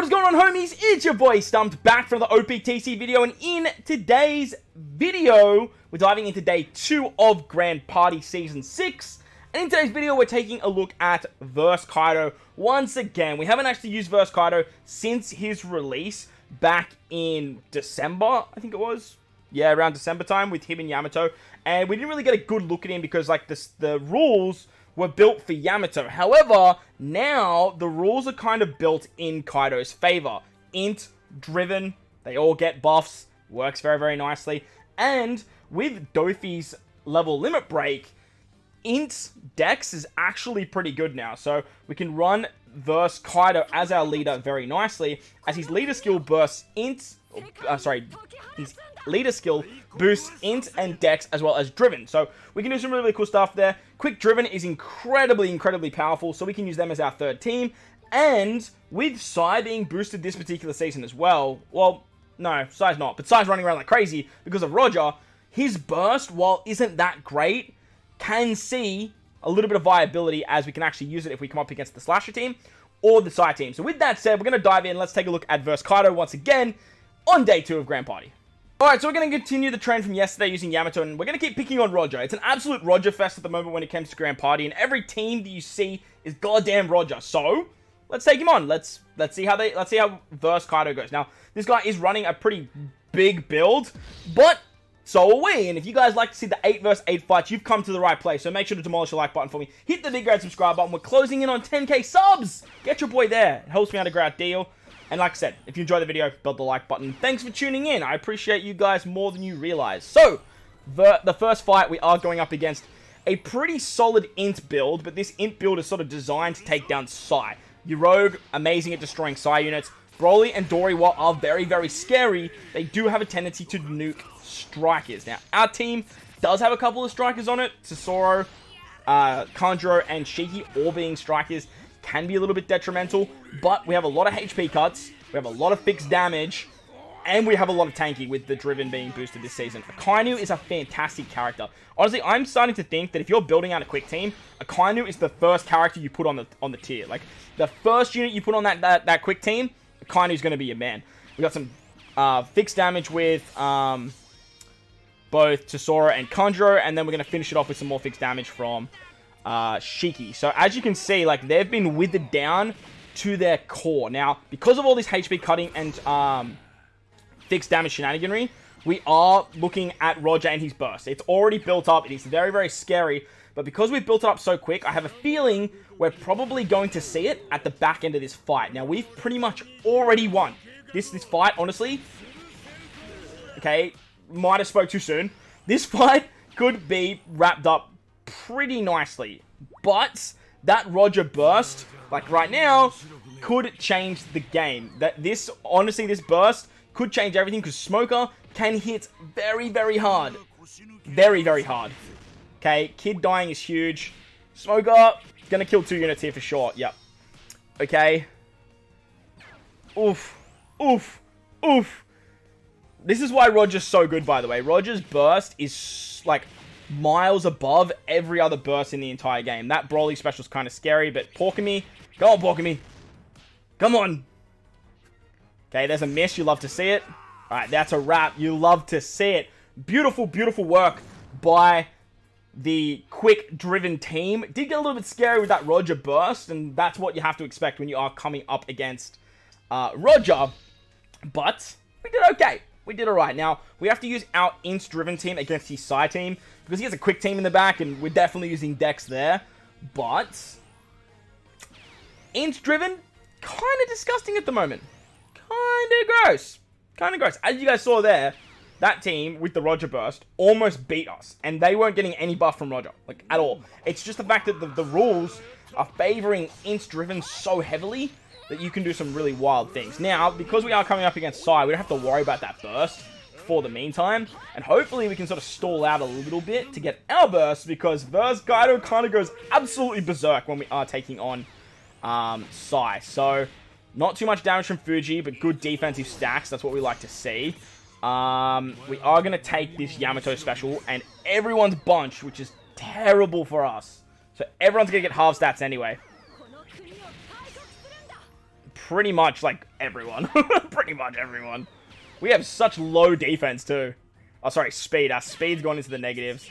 What is going on, homies? It's your boy Stumped, back from the OPTC video, and in today's video, we're diving into day 2 of Grand Party Season 6, and in today's video, we're taking a look at Verse KAIDO once again. We haven't actually used Verse KAIDO since his release back in December, I think it was. Yeah, around December time with him and Yamato, and we didn't really get a good look at him because like the rules were built for Yamato. However, now the rules are kind of built in Kaido's favor. INT, driven, they all get buffs, works very, very nicely. And with Dofi's level limit break, INT's dex is actually pretty good now. So we can run Verse KAIDO as our leader very nicely, as his leader skill bursts INT, his leader skill boosts INT and dex as well as driven. So we can do some really cool stuff there. Quick driven is incredibly powerful, so we can use them as our third team. And with Sai being boosted this particular season as well, well, no, Sai's not, but Sai's running around like crazy because of Roger. His burst, while isn't that great, can see a little bit of viability as we can actually use it if we come up against the Slasher team or the Sai team. So with that said, we're going to dive in. Let's take a look at Verse KAIDO once again on day 2 of Grand Party. Alright, so we're going to continue the trend from yesterday using Yamato, and we're going to keep picking on Roger. It's an absolute Roger fest at the moment when it comes to Grand Party, and every team that you see is goddamn Roger. So, let's take him on. Let's see how Verse KAIDO goes. Now, this guy is running a pretty big build, but so are we. And if you guys like to see the 8 vs 8 fights, you've come to the right place. So make sure to demolish the like button for me. Hit the big red subscribe button. We're closing in on 10k subs. Get your boy there. It helps me out a great deal. And like I said, if you enjoyed the video, build the like button. Thanks for tuning in. I appreciate you guys more than you realize. So, the first fight, we are going up against a pretty solid INT build, but this INT build is sort of designed to take down Sai. Your Rogue, amazing at destroying Sai units. Broly and Dory, while are very, very scary, they do have a tendency to nuke strikers. Now, our team does have a couple of strikers on it. Tesoro, Kanjuro, and Shiki all being strikers can be a little bit detrimental, but we have a lot of HP cuts, we have a lot of fixed damage, and we have a lot of tanky with the driven being boosted this season. Akainu is a fantastic character. Honestly, I'm starting to think that if you're building out a quick team, Akainu is the first character you put on the tier. Like, the first unit you put on that quick team, Akainu is going to be your man. We got some fixed damage with both Tesoro and Kanjuro, and then we're going to finish it off with some more fixed damage from Shiki. So as you can see, like, they've been withered down to their core. Now, because of all this HP cutting and fixed damage shenaniganry, we are looking at Roger and his burst. It's already built up. It is very, very scary. But because we've built it up so quick, I have a feeling we're probably going to see it at the back end of this fight. Now, we've pretty much already won this fight, honestly. Okay, might have spoke too soon. This fight could be wrapped up pretty nicely, but that Roger burst, like right now, could change the game. Honestly, this burst could change everything because Smoker can hit very, very hard. Very, very hard. Okay, Kid dying is huge. Smoker, gonna kill 2 units here for sure. Yep. Okay. Oof. Oof. Oof. This is why Roger's so good, by the way. Roger's burst is, like, miles above every other burst in the entire game. That Broly special is kind of scary, but Porkamy, go on, Porkamy. Come on. Okay, there's a miss. You love to see it. Alright, that's a wrap. You love to see it. Beautiful, beautiful work by the quick-driven team. It did get a little bit scary with that Roger burst, and that's what you have to expect when you are coming up against Roger. But we did okay. We did alright. Now, we have to use our INT-driven team against his Sai team, because he has a quick team in the back, and we're definitely using Dex there. But INT-driven, kind of disgusting at the moment. Kind of gross. Kind of gross. As you guys saw there, that team with the Roger burst almost beat us, and they weren't getting any buff from Roger, like, at all. It's just the fact that the rules are favoring INT-driven so heavily that you can do some really wild things. Now, because we are coming up against Sai, we don't have to worry about that burst for the meantime. And hopefully we can sort of stall out a little bit to get our burst, because Verse KAIDO kind of goes absolutely berserk when we are taking on Sai. So, not too much damage from Fuji, but good defensive stacks. That's what we like to see. We are going to take this Yamato special and everyone's bunch, which is terrible for us. So everyone's going to get half stats anyway. pretty much, like, everyone. Pretty much everyone. We have such low defense, too. Oh, sorry, speed. Our speed's gone into the negatives.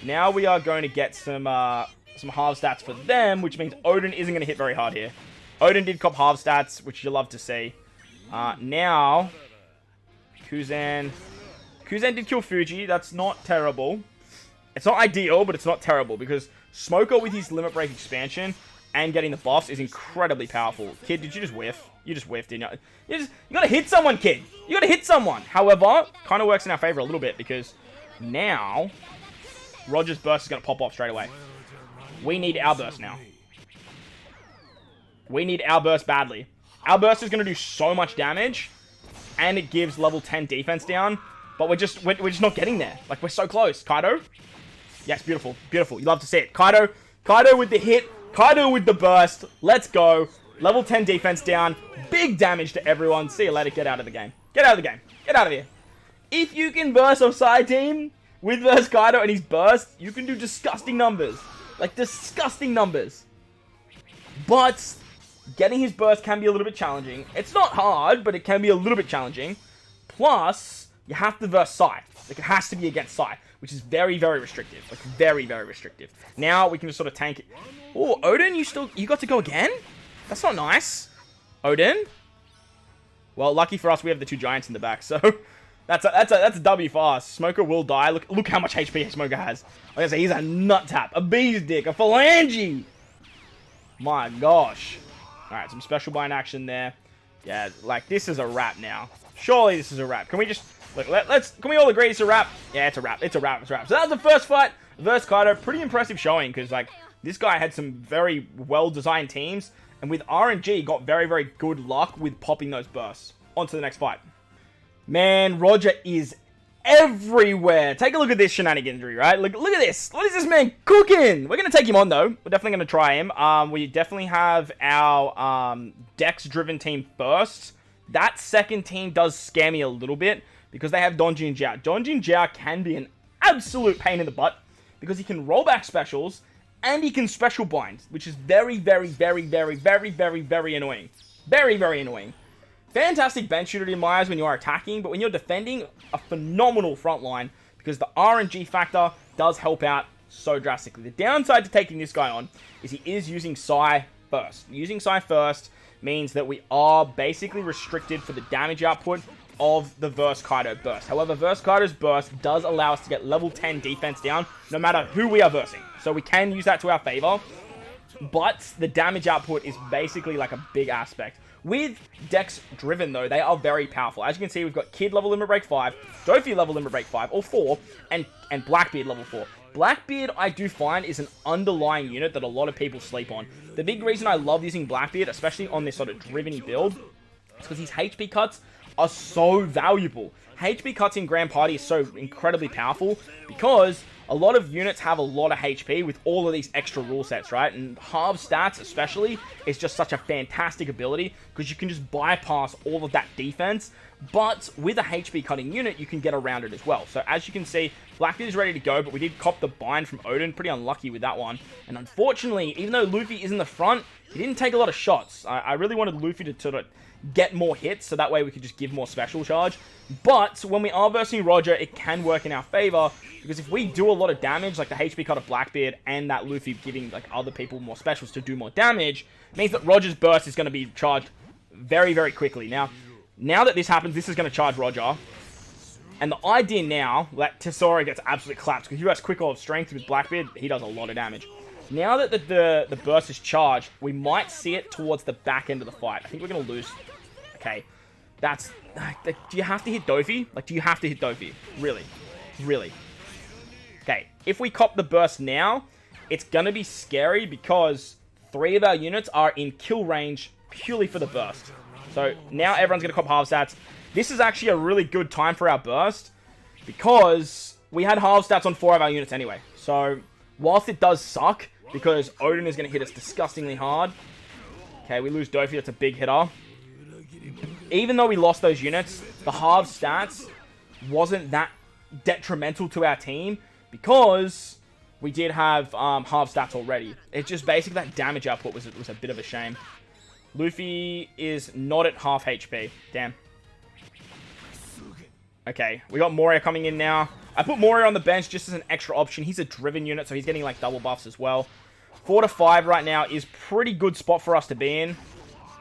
Now we are going to get some half stats for them, which means Odin isn't going to hit very hard here. Odin did cop half stats, which you love to see. Now, Kuzan did kill Fuji. That's not terrible. It's not ideal, but it's not terrible, because Smoker with his Limit Break expansion and getting the buffs is incredibly powerful. Kid, did you just whiff? You just whiffed, didn't you? You gotta hit someone, kid. You gotta hit someone. However, kind of works in our favor a little bit, because now Roger's burst is gonna pop off straight away. We need our burst now. We need our burst badly. Our burst is gonna do so much damage, and it gives level 10 defense down, but we're just not getting there. Like, we're so close. KAIDO? Yes, beautiful. Beautiful. You love to see it. KAIDO with the hit. KAIDO with the burst. Let's go. Level 10 defense down. Big damage to everyone. See you later. Get out of the game. Get out of the game. Get out of here. If you can burst a side team with versus KAIDO and his burst, you can do disgusting numbers. Like, disgusting numbers. But getting his burst can be a little bit challenging. It's not hard, but it can be a little bit challenging. Plus, you have to verse Sai. Like, it has to be against Sai, which is very, very restrictive. Like, very, very restrictive. Now, we can just sort of tank it. Oh, Odin, you got to go again? That's not nice. Odin? Well, lucky for us, we have the two giants in the back, so that's a W for us. Smoker will die. Look how much HP Smoker has. Like I say, he's a nut tap, a bee's dick, a phalange. My gosh. Alright, some special bind action there. Yeah, like, this is a wrap now. Surely this is a wrap. Can we just... Look, can we all agree it's a wrap? Yeah, it's a wrap. It's a wrap. It's a wrap. So that was the first fight versus KAIDO. Pretty impressive showing, because, like, this guy had some very well-designed teams, and with RNG, got very, very good luck with popping those bursts. On to the next fight. Man, Roger is everywhere. Take a look at this shenaniganry, right? Look at this. What is this man cooking? We're going to take him on, though. We're definitely going to try him. We definitely have our Dex-driven team first. That second team does scare me a little bit, because they have Donji and Jiao. Donji and Jiao can be an absolute pain in the butt, because he can roll back specials, and he can special bind, which is very, very, very, very, very, very, very annoying. Very, very annoying. Fantastic bench shooter in my eyes when you are attacking, but when you're defending, a phenomenal front line, because the RNG factor does help out so drastically. The downside to taking this guy on is he is using Sai first. Using Sai first means that we are basically restricted for the damage output of the verse KAIDO burst. However, verse KAIDO's burst does allow us to get level 10 defense down no matter who we are versing. So we can use that to our favor, but the damage output is basically like a big aspect. With Dex driven though, they are very powerful. As you can see, we've got Kid level Limit Break 5, Dofi level Limit Break 5 or 4, and Blackbeard level 4. Blackbeard, I do find, is an underlying unit that a lot of people sleep on. The big reason I love using Blackbeard, especially on this sort of driven-y build, is because his HP cuts are so valuable. HP cuts in Grand Party is so incredibly powerful because a lot of units have a lot of HP with all of these extra rule sets, right? And halve stats especially is just such a fantastic ability because you can just bypass all of that defense. But with a HP cutting unit, you can get around it as well. So as you can see, Blackbeard is ready to go, but we did cop the bind from Odin. Pretty unlucky with that one. And unfortunately, even though Luffy is in the front, he didn't take a lot of shots. I really wanted Luffy to sort of get more hits, so that way we could just give more special charge. But when we are versing Roger, it can work in our favor, because if we do a lot of damage, like the HP cut of Blackbeard and that Luffy giving like other people more specials to do more damage, means that Roger's burst is going to be charged very, very quickly. Now that this happens, this is going to charge Roger. And the idea now, that Tesoro gets absolutely clapped, because he has quick of strength with Blackbeard, he does a lot of damage. Now that the burst is charged, we might see it towards the back end of the fight. I think we're going to lose. Okay. That's... do you have to hit Dofi? Like, do you have to hit Dofi? Really? Really? Okay. If we cop the burst now, it's going to be scary because 3 of our units are in kill range purely for the burst. So now everyone's going to cop half stats. This is actually a really good time for our burst because we had half stats on 4 of our units anyway. So whilst it does suck, because Odin is going to hit us disgustingly hard. Okay, we lose Dofi. That's a big hitter. Even though we lost those units, the half stats wasn't that detrimental to our team because we did have half stats already. It's just basically that damage output was a bit of a shame. Luffy is not at half HP. Damn. Okay, we got Moria coming in now. I put Moria on the bench just as an extra option. He's a driven unit, so he's getting like double buffs as well. 4 to 5 right now is pretty good spot for us to be in.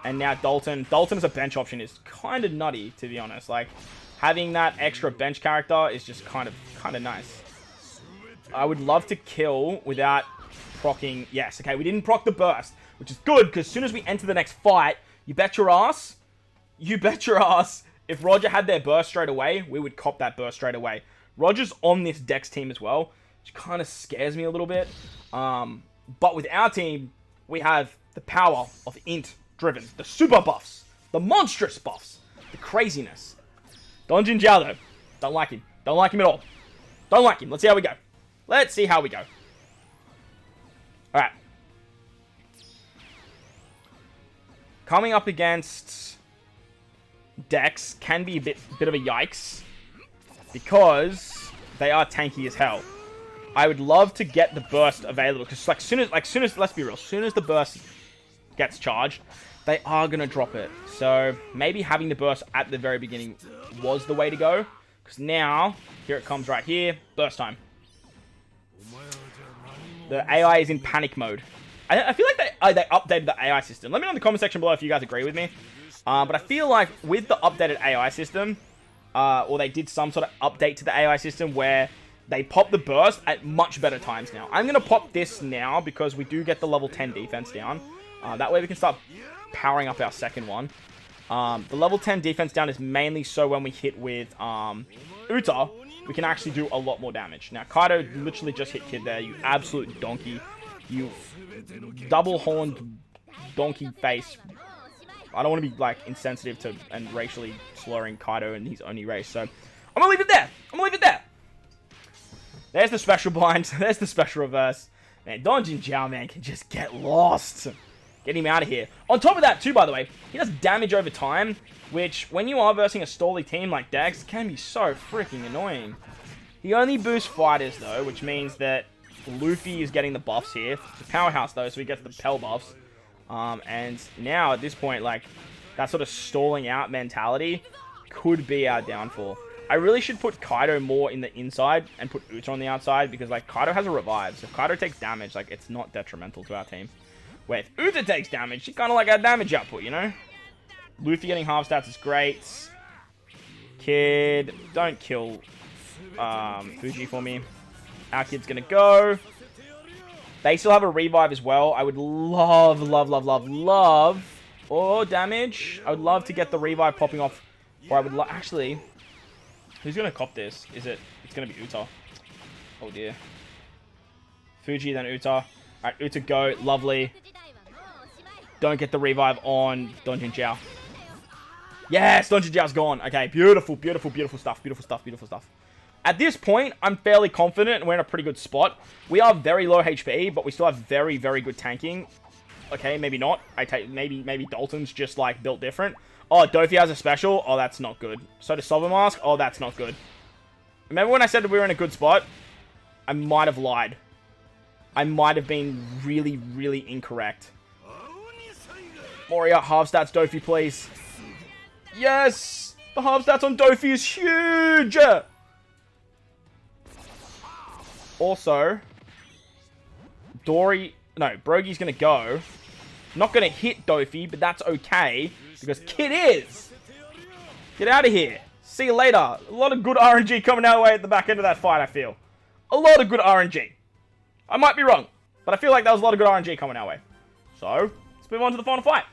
And now Dalton. Dalton as a bench option is kind of nutty, to be honest. Like, having that extra bench character is just kind of nice. I would love to kill without proccing. Yes, okay, we didn't proc the burst, which is good, because as soon as we enter the next fight, you bet your ass, if Roger had their burst straight away, we would cop that burst straight away. Roger's on this Dex team as well, which kind of scares me a little bit. But with our team, we have the power of INT driven, the super buffs, the monstrous buffs, the craziness. Donjin Jiao though, don't like him. Don't like him at all. Don't like him. Let's see how we go. Let's see how we go. Alright. Coming up against Dex can be a bit of a yikes, because they are tanky as hell. I would love to get the burst available, because like soon as let's be real, as soon as the burst gets charged, they are gonna drop it. So maybe having the burst at the very beginning was the way to go, because now here it comes right here, burst time. The AI is in panic mode. I feel like they updated the AI system. Let me know in the comment section below if you guys agree with me. But I feel like with the updated AI system, or they did some sort of update to the AI system where they pop the burst at much better times now. I'm going to pop this now because we do get the level 10 defense down. That way we can start powering up our second one. The level 10 defense down is mainly so when we hit with Uta, we can actually do a lot more damage. Now, KAIDO literally just hit Kid there, you absolute donkey. You double-horned donkey face. I don't want to be, like, insensitive to and racially slurring KAIDO in his only race, so I'm going to leave it there. I'm going to leave it there. There's the special blind. There's the special reverse. Man, Donjin Jiao, man, can just get lost. Get him out of here. On top of that, too, by the way, he does damage over time, which, when you are versing a stally team like Dex, can be so freaking annoying. He only boosts fighters, though, which means that Luffy is getting the buffs here. It's a powerhouse, though, so he gets the Pell buffs. And now, at this point, like, that sort of stalling out mentality could be our downfall. I really should put KAIDO more in the inside and put Uta on the outside, because, like, KAIDO has a revive. So if KAIDO takes damage, like, it's not detrimental to our team. Where if Uta takes damage, she kind of like our damage output, you know? Luffy getting half stats is great. Kid, don't kill Fuji for me. Our kid's gonna go. They still have a revive as well. I would love... Oh, damage. I would love to get the revive popping off. Or I would actually... Who's gonna cop this? It's gonna be Uta. Oh dear. Fuji, then Uta. Alright, Uta go. Lovely. Don't get the revive on Donjin Jiao. Yes, Donjin Jiao's gone. Okay, beautiful, beautiful, beautiful stuff. Beautiful stuff, beautiful stuff. At this point, I'm fairly confident we're in a pretty good spot. We are very low HP, but we still have very, very good tanking. Okay, maybe not. Maybe Dalton's just, like, built different. Oh, Dofi has a special. Oh, that's not good. So does Silver Mask. Oh, that's not good. Remember when I said that we were in a good spot? I might have lied. I might have been really, really incorrect. Moria, half stats Dofi, please. Yes! The half stats on Dofi is huge! Also, Brogy's gonna go. Not gonna hit Dofi, but that's okay, because Kid is. Get out of here. See you later. A lot of good RNG coming our way at the back end of that fight, I feel. A lot of good RNG. I might be wrong, but I feel like there was a lot of good RNG coming our way. So, let's move on to the final fight.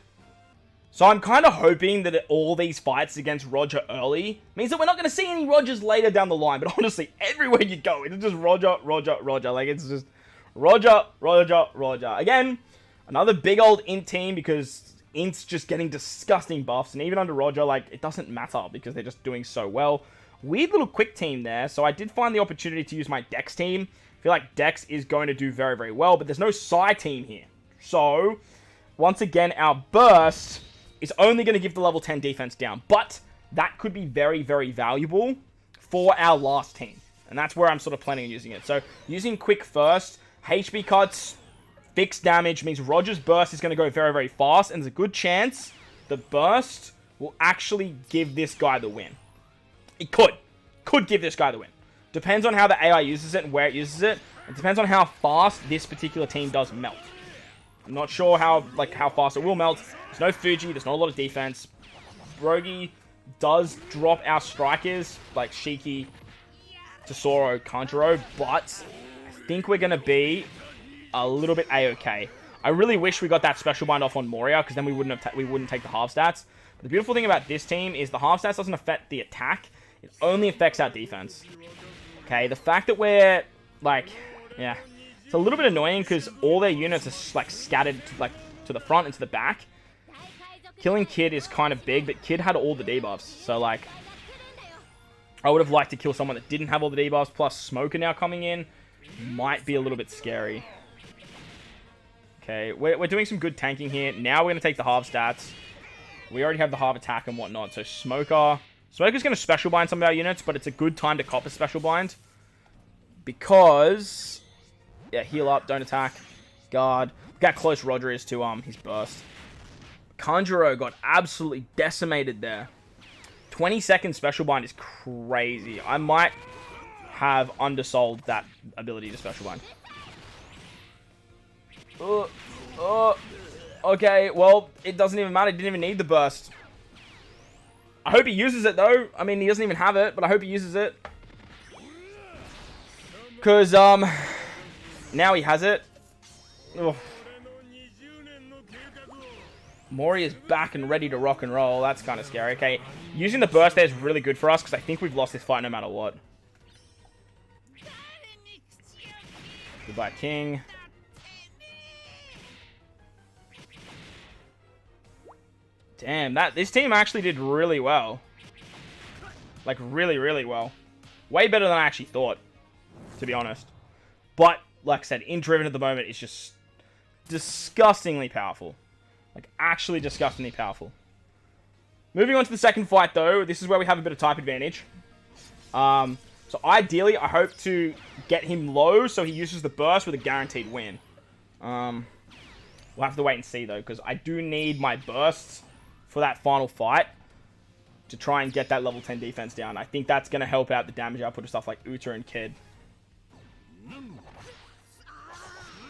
So I'm kind of hoping that all these fights against Roger early means that we're not going to see any Rogers later down the line. But honestly, everywhere you go, it's just Roger, Roger, Roger. Like, it's just Roger, Roger, Roger. Again, another big old INT team, because INT's just getting disgusting buffs. And even under Roger, like, it doesn't matter because they're just doing so well. Weird little quick team there. So I did find the opportunity to use my Dex team. I feel like Dex is going to do very, very well. But there's no Psy team here. So, once again, our burst is only going to give the level 10 defense down. But that could be very, very valuable for our last team. And that's where I'm sort of planning on using it. So, using quick first, HP cuts, fixed damage means Roger's burst is going to go very, very fast, and there's a good chance the burst will actually give this guy the win. It could give this guy the win. Depends on how the AI uses it and where it uses it. It depends on how fast this particular team does melt. I'm not sure how fast it will melt. There's no Fuji, there's not a lot of defense. Brogy does drop our strikers, like Shiki, Tesoro, Kanjuro, but I think we're going to be a little bit A-okay. I really wish we got that special bind off on Moria, because then we wouldn't take the half stats. But the beautiful thing about this team is the half stats doesn't affect the attack. It only affects our defense. Okay, the fact that we're, like, yeah, it's a little bit annoying because all their units are, like, scattered, to the front and to the back. Killing Kid is kind of big, but Kid had all the debuffs. So, like, I would have liked to kill someone that didn't have all the debuffs, plus Smoker now coming in. Might be a little bit scary. Okay, we're doing some good tanking here. Now we're going to take the half stats. We already have the half attack and whatnot, so Smoker's going to special bind some of our units, but it's a good time to cop a special bind. Because, yeah, heal up, don't attack, guard. Look how close Roger is to his burst. Kanjuro got absolutely decimated there. 20-second special bind is crazy. I might have undersold that ability to special bind. Okay, well, it doesn't even matter. He didn't even need the burst. I hope he uses it, though. I mean, he doesn't even have it, but I hope he uses it. Because, now he has it. Ugh. Mori is back and ready to rock and roll. That's kind of scary. Okay, using the burst there is really good for us, because I think we've lost this fight no matter what. Goodbye, King. Damn, this team actually did really well. Like, really, really well. Way better than I actually thought, to be honest. But, like I said, in Driven at the moment is just disgustingly powerful. Like, actually disgustingly powerful. Moving on to the second fight, though. This is where we have a bit of type advantage. So, ideally, I hope to get him low so he uses the burst with a guaranteed win. We'll have to wait and see, though, because I do need my bursts for that final fight to try and get that level 10 defense down. I think that's going to help out the damage output of stuff like Uta and Kid.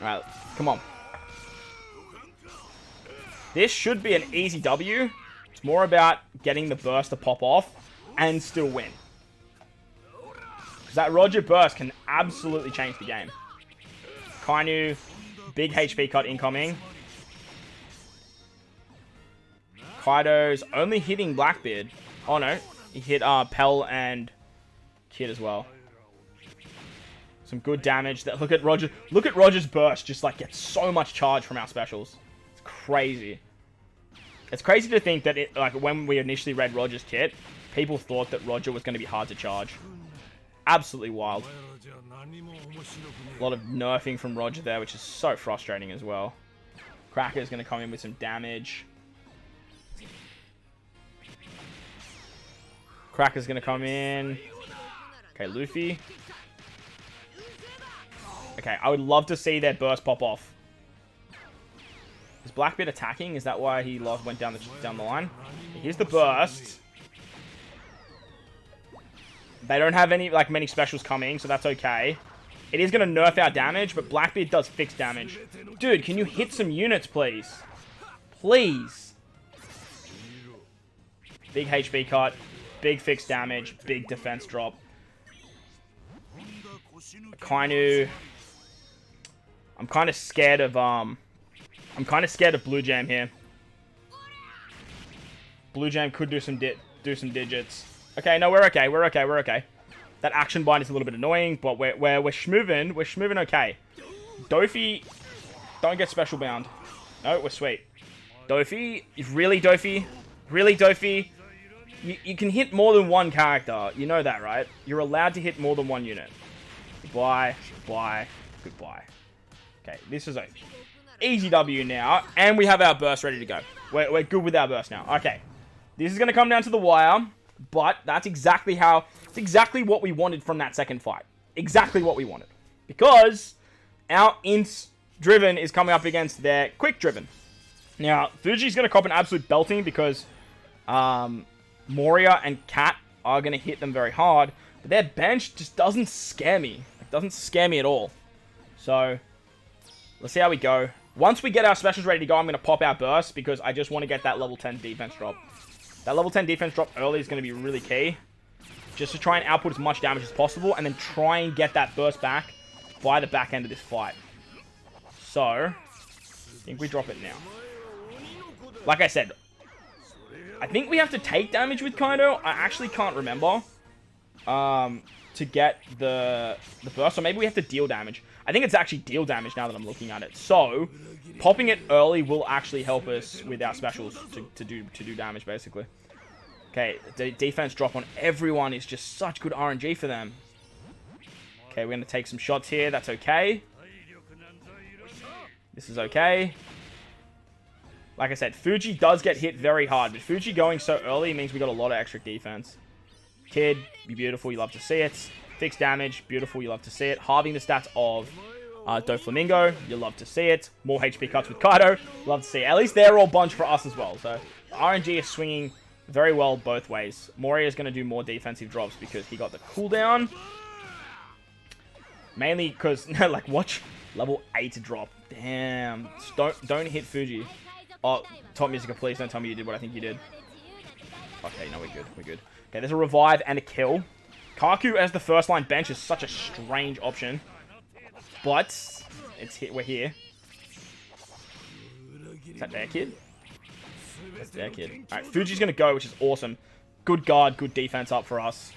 Alright, come on. This should be an easy W. It's more about getting the burst to pop off and still win. Because that Roger burst can absolutely change the game. Kainu, big HP cut incoming. Kaido's only hitting Blackbeard. Oh no, he hit Pell and Kid as well. Some good damage. Look at Roger. Look at Roger's burst. Just like gets so much charge from our specials. It's crazy. It's crazy to think that like when we initially read Roger's kit, people thought that Roger was going to be hard to charge. Absolutely wild. A lot of nerfing from Roger there, which is so frustrating as well. Cracker's going to come in with some damage. Cracker's going to come in. Okay, Luffy. Okay, I would love to see their burst pop off. Is Blackbeard attacking? Is that why he went down the line? Here's the burst. They don't have many specials coming, so that's okay. It is going to nerf our damage, but Blackbeard does fixed damage. Dude, can you hit some units, please? Please. Big HP cut. Big fixed damage. Big defense drop. Kainu. I'm kind of scared of Blue Jam here. Blue Jam could do some digits. Okay, no, we're okay. We're okay. We're okay. That action bind is a little bit annoying, but we're schmoving. We're schmoving okay. Dofi, don't get special bound. No, we're sweet. Dofi, really Dofi, really Dofi. You can hit more than one character. You know that, right? You're allowed to hit more than one unit. Goodbye, goodbye, goodbye. Okay, this is a easy W now, and we have our burst ready to go. We're good with our burst now. Okay, this is going to come down to the wire, but that's exactly what we wanted from that second fight. Exactly what we wanted. Because our INT Driven is coming up against their Quick Driven. Now, Fuji's going to cop an absolute belting because Moria and Cat are going to hit them very hard. But their bench just doesn't scare me. It doesn't scare me at all. So, let's see how we go. Once we get our specials ready to go, I'm going to pop our burst because I just want to get that level 10 defense drop. That level 10 defense drop early is going to be really key. Just to try and output as much damage as possible and then try and get that burst back by the back end of this fight. So, I think we drop it now. Like I said, I think we have to take damage with KAIDO. I actually can't remember to get the burst. Or maybe we have to deal damage. I think it's actually deal damage now that I'm looking at it. So, popping it early will actually help us with our specials to do damage, basically. Okay, the defense drop on everyone is just such good RNG for them. Okay, we're going to take some shots here. That's okay. This is okay. Like I said, Fuji does get hit very hard, but Fuji going so early means we got a lot of extra defense. Kid, be beautiful, you love to see it. Fixed damage, beautiful, you love to see it. Halving the stats of Doflamingo, you love to see it. More HP cuts with KAIDO, love to see it. At least they're all bunch for us as well, so RNG is swinging very well both ways. Moria is going to do more defensive drops because he got the cooldown. Mainly because, like, watch level 8 drop. Damn. Don't hit Fuji. Oh, Top Musica, please don't tell me you did what I think you did. Okay, no, we're good. We're good. Okay, there's a revive and a kill. Kaku as the first line bench is such a strange option. But, we're here. Is that their kid? That's their kid. Alright, Fuji's going to go, which is awesome. Good guard, good defense up for us.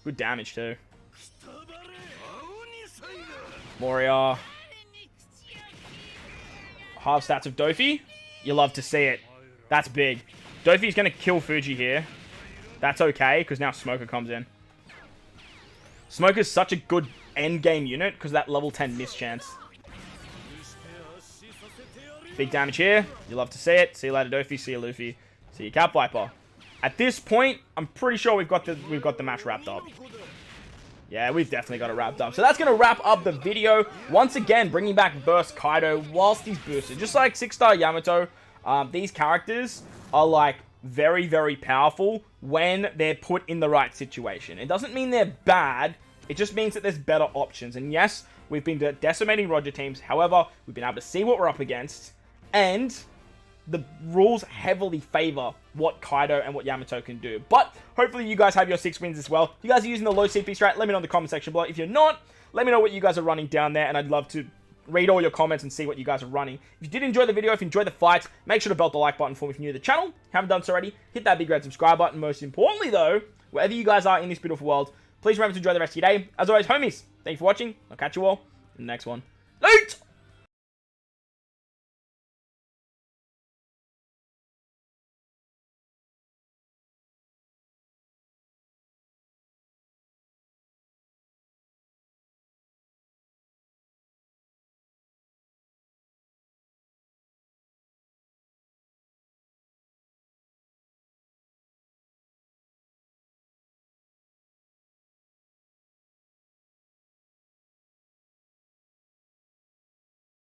Good damage, too. Moria. Half stats of Dofi. You love to see it. That's big. Dofi's going to kill Fuji here. That's okay, because now Smoker comes in. Smoker's such a good endgame unit, because of that level 10 miss chance. Big damage here. You love to see it. See you later, Dofi. See you, Luffy. See you, Cat Viper. At this point, I'm pretty sure we've got the match wrapped up. Yeah, we've definitely got it wrapped up. So that's going to wrap up the video. Once again, bringing back Burst KAIDO whilst he's boosted. Just like 6-star Yamato, these characters are like very, very powerful when they're put in the right situation. It doesn't mean they're bad. It just means that there's better options. And yes, we've been decimating Roger teams. However, we've been able to see what we're up against. And the rules heavily favor what KAIDO and what Yamato can do. But hopefully you guys have your 6 wins as well. If you guys are using the low CP strat, let me know in the comment section below. If you're not, let me know what you guys are running down there, and I'd love to read all your comments and see what you guys are running. If you did enjoy the video, if you enjoyed the fights, make sure to belt the like button for me if you're new to the channel. If you haven't done so already, hit that big red subscribe button. Most importantly though, wherever you guys are in this beautiful world, please remember to enjoy the rest of your day. As always, homies, thanks for watching. I'll catch you all in the next one. Late!